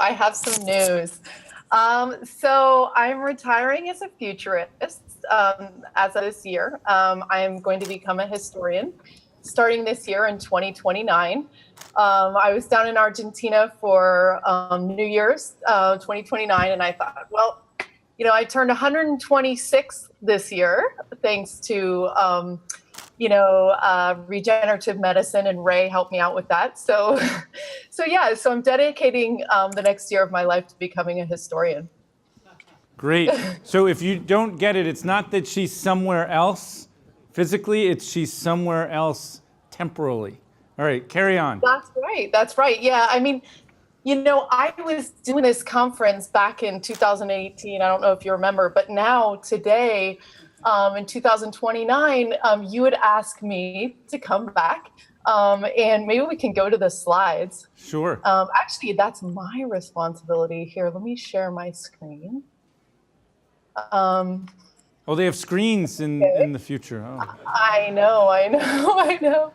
I have some news. So I'm retiring as a futurist as of this year. I am going to become a historian starting this year in 2029. I was down in Argentina for New Year's 2029, and I thought, well, I turned 126 this year thanks to regenerative medicine, and Ray helped me out with that. So I'm dedicating the next year of my life to becoming a historian. Great. So if you don't get it, it's not that she's somewhere else physically, it's she's somewhere else temporally. All right, carry on. That's right. Yeah, I mean, I was doing this conference back in 2018. I don't know if you remember, but now today, in 2029, you would ask me to come back, and maybe we can go to the slides. Sure. Actually, that's my responsibility here. Let me share my screen. Oh, they have screens in the future. Oh. I know.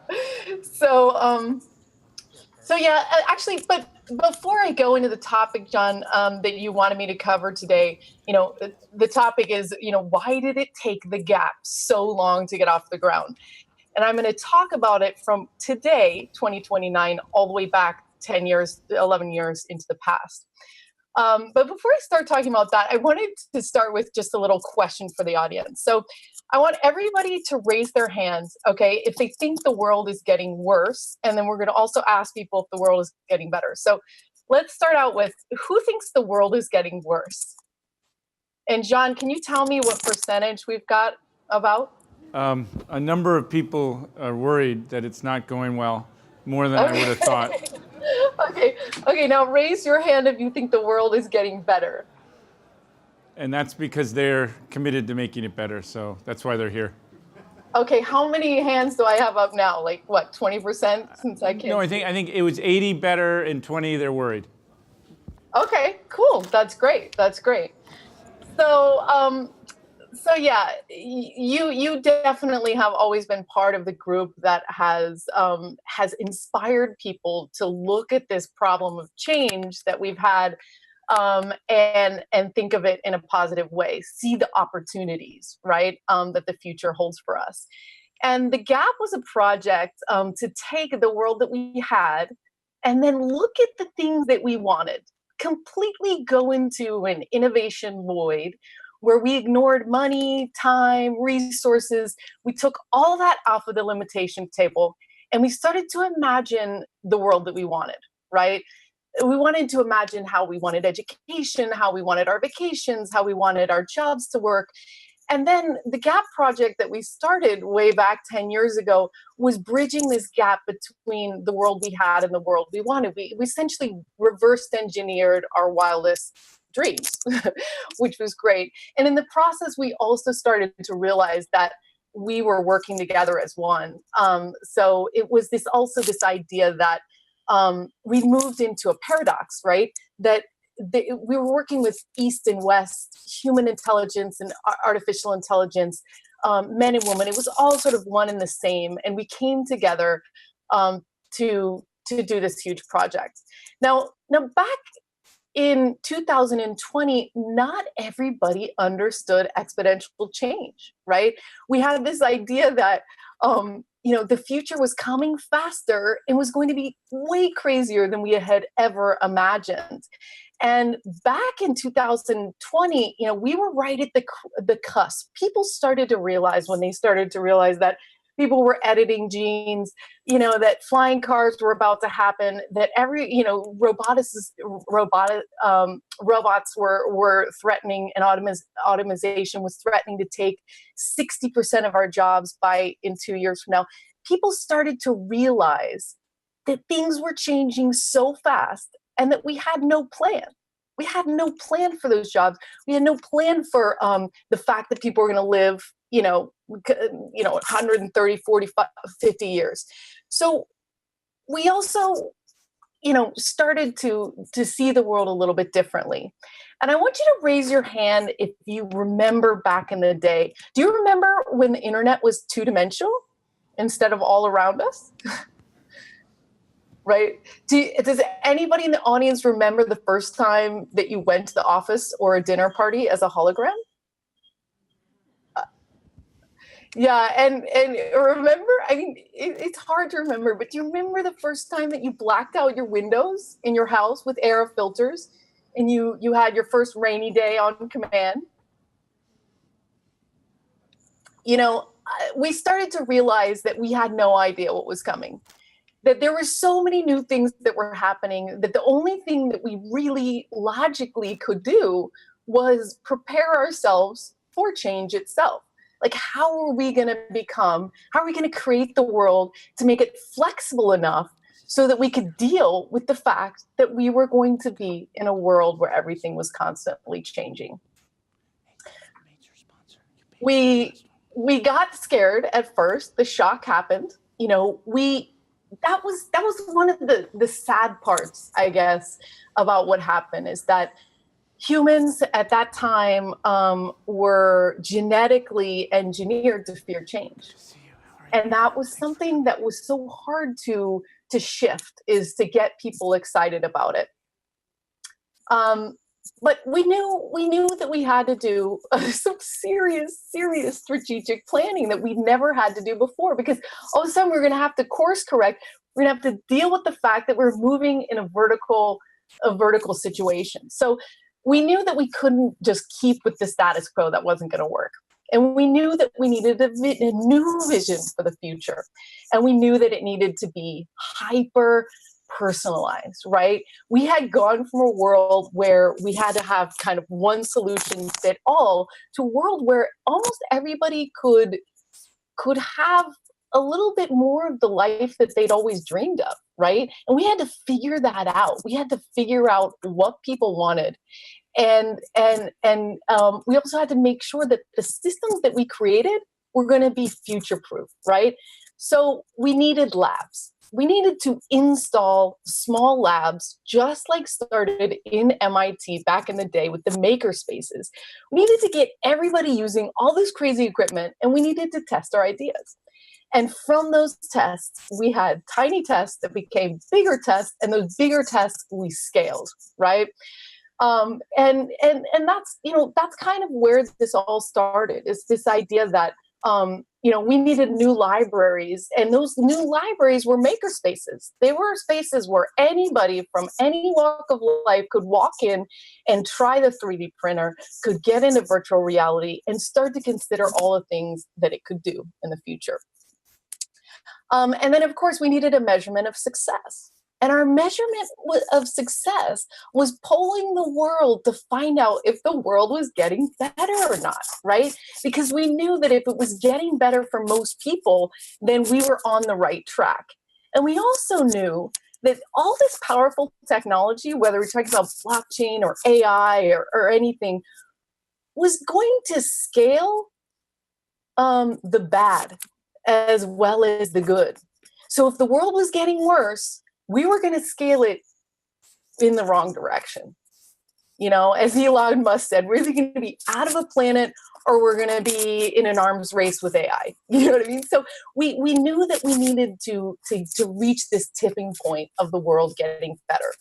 So yeah, actually, but before I go into the topic, John, that you wanted me to cover today, the topic is, why did it take the gap so long to get off the ground? And I'm going to talk about it from today, 2029, all the way back 10 years, 11 years into the past. But before I start talking about that, I wanted to start with just a little question for the audience. So I want everybody to raise their hands, okay, if they think the world is getting worse. And then we're going to also ask people if the world is getting better. So let's start out with, who thinks the world is getting worse? And John, can you tell me what percentage we've got about? A number of people are worried that it's not going well, more than I would have thought. Okay, now raise your hand if you think the world is getting better. And that's because they're committed to making it better, so that's why they're here. Okay, how many hands do I have up now? Like what, 20% since I can't? No, I think it was 80 better and 20 they're worried. Okay, cool. That's great. So yeah, you definitely have always been part of the group that has inspired people to look at this problem of change that we've had, and think of it in a positive way, see the opportunities, right, that the future holds for us. And the Gap was a project to take the world that we had and then look at the things that we wanted, completely go into an innovation void where we ignored money, time, resources. We took all that off of the limitation table and we started to imagine the world that we wanted, right? We wanted to imagine how we wanted education, how we wanted our vacations, how we wanted our jobs to work. And then the Gap project that we started way back 10 years ago was bridging this gap between the world we had and the world we wanted. We essentially reversed engineered our wildest dreams, which was great. And in the process, we also started to realize that we were working together as one. So it was this idea that we moved into a paradox, right? That we were working with East and West, human intelligence and artificial intelligence, men and women. It was all sort of one and the same. And we came together to do this huge project. Now back in 2020, not everybody understood exponential change, right? We had this idea that, the future was coming faster and was going to be way crazier than we had ever imagined. And back in 2020, we were right at the cusp. People started to realize that people were editing genes, that flying cars were about to happen, that robots were threatening, and automation was threatening to take 60% of our jobs in 2 years from now. People started to realize that things were changing so fast and that we had no plan. We had no plan for those jobs. We had no plan for the fact that people were going to live 130, 40, 50 years. So we also, started to see the world a little bit differently. And I want you to raise your hand if you remember back in the day. Do you remember when the internet was two-dimensional instead of all around us? right? Does anybody in the audience remember the first time that you went to the office or a dinner party as a hologram? Yeah, and remember, I mean, it's hard to remember, but do you remember the first time that you blacked out your windows in your house with air filters, and you had your first rainy day on command? You know, we started to realize that we had no idea what was coming. That there were so many new things that were happening that the only thing that we really logically could do was prepare ourselves for change itself. Like, how are we going to how are we going to create the world to make it flexible enough so that we could deal with the fact that we were going to be in a world where everything was constantly changing? We we got scared at first. The shock happened. You know, that was one of the sad parts, I guess, about what happened is that humans at that time were genetically engineered to fear change, and that was something that was so hard to shift, is to get people excited about it. Um, but we knew that we had to do some serious strategic planning that we'd never had to do before, because all of a sudden we're going to have to course correct. We're going to have to deal with the fact that we're moving in a vertical situation. So we knew that we couldn't just keep with the status quo. That wasn't going to work. And we knew that we needed a new vision for the future. And we knew that it needed to be hyper personalized, right? We had gone from a world where we had to have kind of one solution fit all to a world where almost everybody could have a little bit more of the life that they'd always dreamed of, right? And we had to figure that out. We had to figure out what people wanted. And we also had to make sure that the systems that we created were going to be future proof, right? So we needed labs. We needed to install small labs, just like started in MIT back in the day with the maker spaces. We needed to get everybody using all this crazy equipment, and we needed to test our ideas. And from those tests, we had tiny tests that became bigger tests, and those bigger tests we scaled, right? And that's, you know, that's kind of where this all started, is this idea that you know, we needed new libraries, and those new libraries were maker spaces. They were spaces where anybody from any walk of life could walk in and try the 3D printer, could get into virtual reality, and start to consider all the things that it could do in the future. And then, of course, we needed a measurement of success. And our measurement of success was polling the world to find out if the world was getting better or not, right? Because we knew that if it was getting better for most people, then we were on the right track. And we also knew that all this powerful technology, whether we're talking about blockchain or AI or anything, was going to scale the bad as well as the good. So if the world was getting worse, we were going to scale it in the wrong direction. You know, as Elon Musk said, we're either going to be out of a planet or we're going to be in an arms race with AI. You know what I mean? So we knew that we needed to reach this tipping point of the world getting better.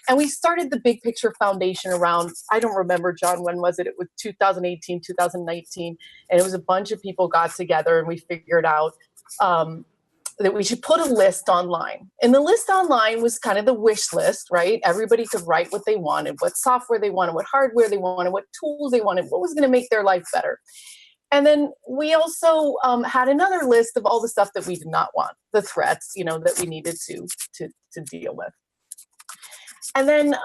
And we started the Big Picture Foundation around, I don't remember, John, when was it? It was 2018, 2019. And it was a bunch of people got together and we figured out that we should put a list online. And the list online was kind of the wish list, right? Everybody could write what they wanted, what software they wanted, what hardware they wanted, what tools they wanted, what was going to make their life better. And then we also had another list of all the stuff that we did not want, the threats, you know, that we needed to deal with. And then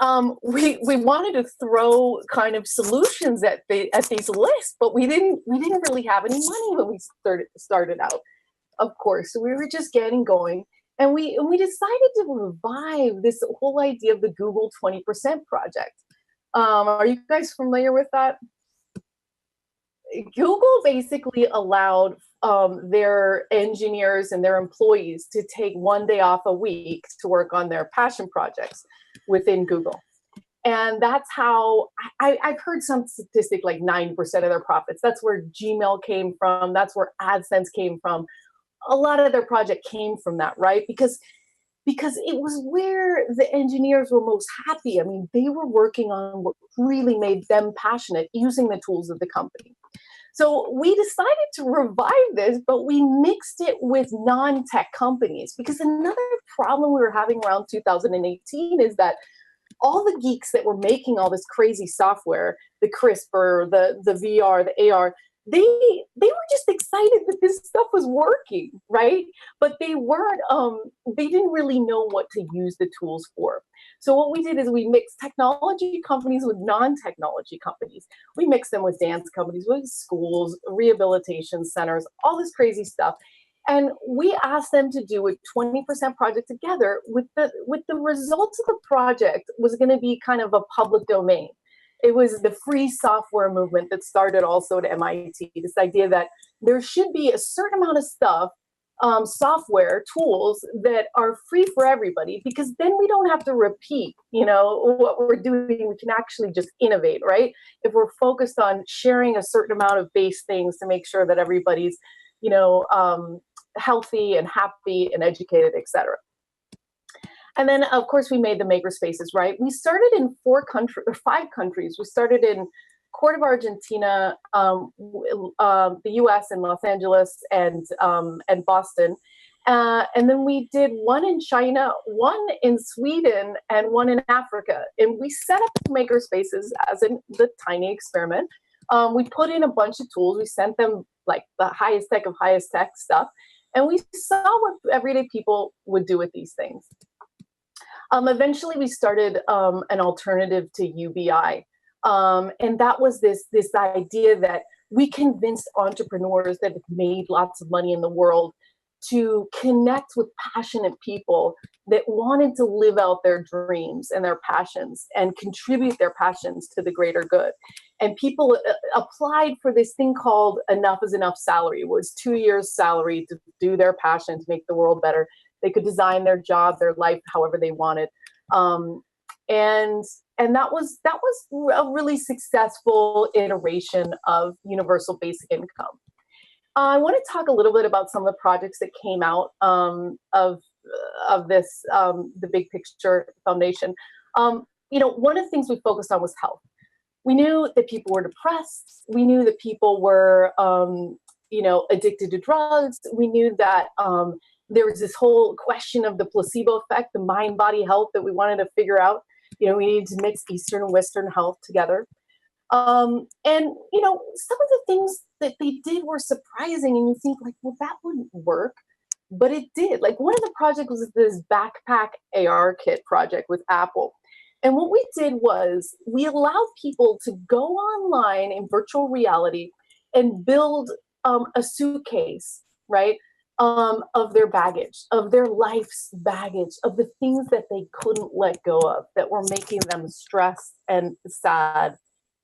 we wanted to throw kind of solutions at these lists, but we didn't really have any money when we started out, of course. So we were just getting going, and we decided to revive this whole idea of the Google 20% project. Are you guys familiar with that? Google basically allowed their engineers and their employees to take one day off a week to work on their passion projects within Google. And that's how I've heard some statistic like 90% of their profits. That's where Gmail came from. That's where AdSense came from. A lot of their project came from that, right? Because because it was where the engineers were most happy. I mean, they were working on what really made them passionate, using the tools of the company. So we decided to revive this, but we mixed it with non-tech companies, because another problem we were having around 2018 is that all the geeks that were making all this crazy software, the CRISPR, the VR, the AR, they were just excited that this stuff was working, right? But they didn't really know what to use the tools for. So what we did is we mixed technology companies with non-technology companies. We mixed them with dance companies, with schools, rehabilitation centers, all this crazy stuff. And we asked them to do a 20% project together. With the results of the project was going to be kind of a public domain. It was the free software movement that started also at MIT. This idea that there should be a certain amount of stuff, software tools that are free for everybody, because then we don't have to repeat, what we're doing. We can actually just innovate, right? If we're focused on sharing a certain amount of base things to make sure that everybody's, healthy and happy and educated, etc. And then, of course, we made the maker spaces, right? We started in 5 countries. We started in Cordoba, Argentina, the U.S. in Los Angeles and Boston. And then we did one in China, one in Sweden, and one in Africa. And we set up maker spaces as in the tiny experiment. We put in a bunch of tools. We sent them like the highest tech of highest tech stuff. And we saw what everyday people would do with these things. Eventually, we started an alternative to UBI. And that was this idea that we convinced entrepreneurs that have made lots of money in the world to connect with passionate people that wanted to live out their dreams and their passions and contribute their passions to the greater good. And people applied for this thing called Enough is Enough salary. It was 2 years salary to do their passion, to make the world better. They could design their job, their life, however they wanted. And that was a really successful iteration of universal basic income. I want to talk a little bit about some of the projects that came out of this, the Big Picture Foundation. One of the things we focused on was health. We knew that people were depressed. We knew that people were, addicted to drugs. We knew that there was this whole question of the placebo effect, the mind-body health that we wanted to figure out. We needed to mix Eastern and Western health together. And some of the things that they did were surprising, and you think like, well, that wouldn't work, but it did. Like one of the projects was this backpack AR kit project with Apple. And what we did was we allowed people to go online in virtual reality and build a suitcase, right? Of their baggage, of their life's baggage, of the things that they couldn't let go of, that were making them stressed and sad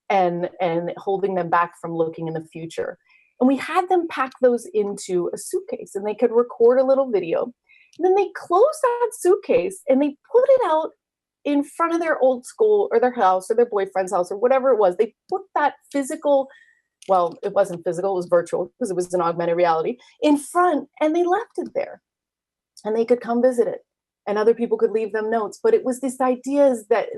and holding them back from looking in the future. And we had them pack those into a suitcase, and they could record a little video. And then they closed that suitcase and they put it out in front of their old school or their house or their boyfriend's house or whatever it was. They put that physical, well, it wasn't physical, it was virtual because it was an augmented reality, in front, and they left it there. And they could come visit it. And other people could leave them notes. But it was this idea is that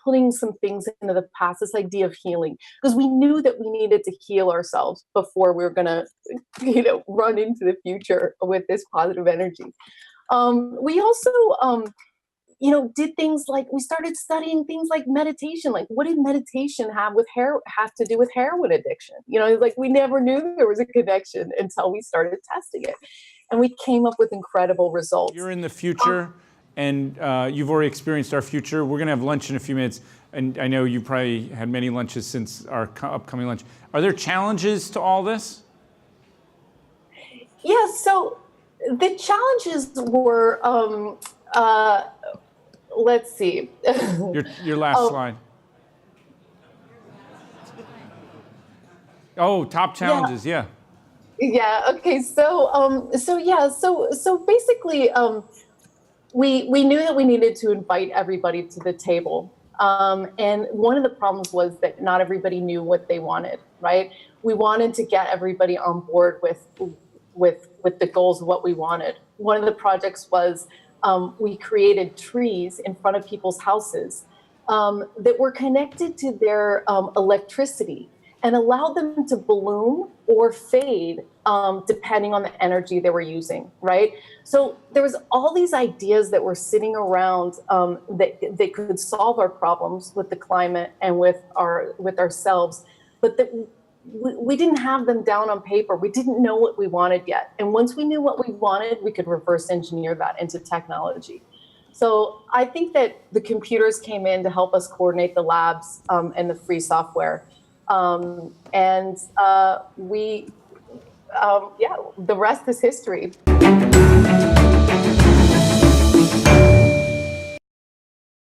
putting some things into the past, this idea of healing, because we knew that we needed to heal ourselves before we were going to, run into the future with this positive energy. We also, did things like, we started studying things like meditation. Like, what did meditation have to do with heroin addiction? Like we never knew there was a connection until we started testing it. And we came up with incredible results. You're in the future, and you've already experienced our future. We're going to have lunch in a few minutes, and I know you probably had many lunches since our upcoming lunch. Are there challenges to all this? Yeah, so the challenges were, let's see. Your last slide. Oh, top challenges, yeah. Yeah. Okay. So basically, we knew that we needed to invite everybody to the table. And one of the problems was that not everybody knew what they wanted, right? We wanted to get everybody on board with the goals of what we wanted. One of the projects was we created trees in front of people's houses that were connected to their electricity and allowed them to bloom or fade depending on the energy they were using, right? So there was all these ideas that were sitting around that could solve our problems with the climate and with ourselves, but that we didn't have them down on paper. We didn't know what we wanted yet. And once we knew what we wanted, we could reverse engineer that into technology. So I think that the computers came in to help us coordinate the labs and the free software. Yeah, the rest is history.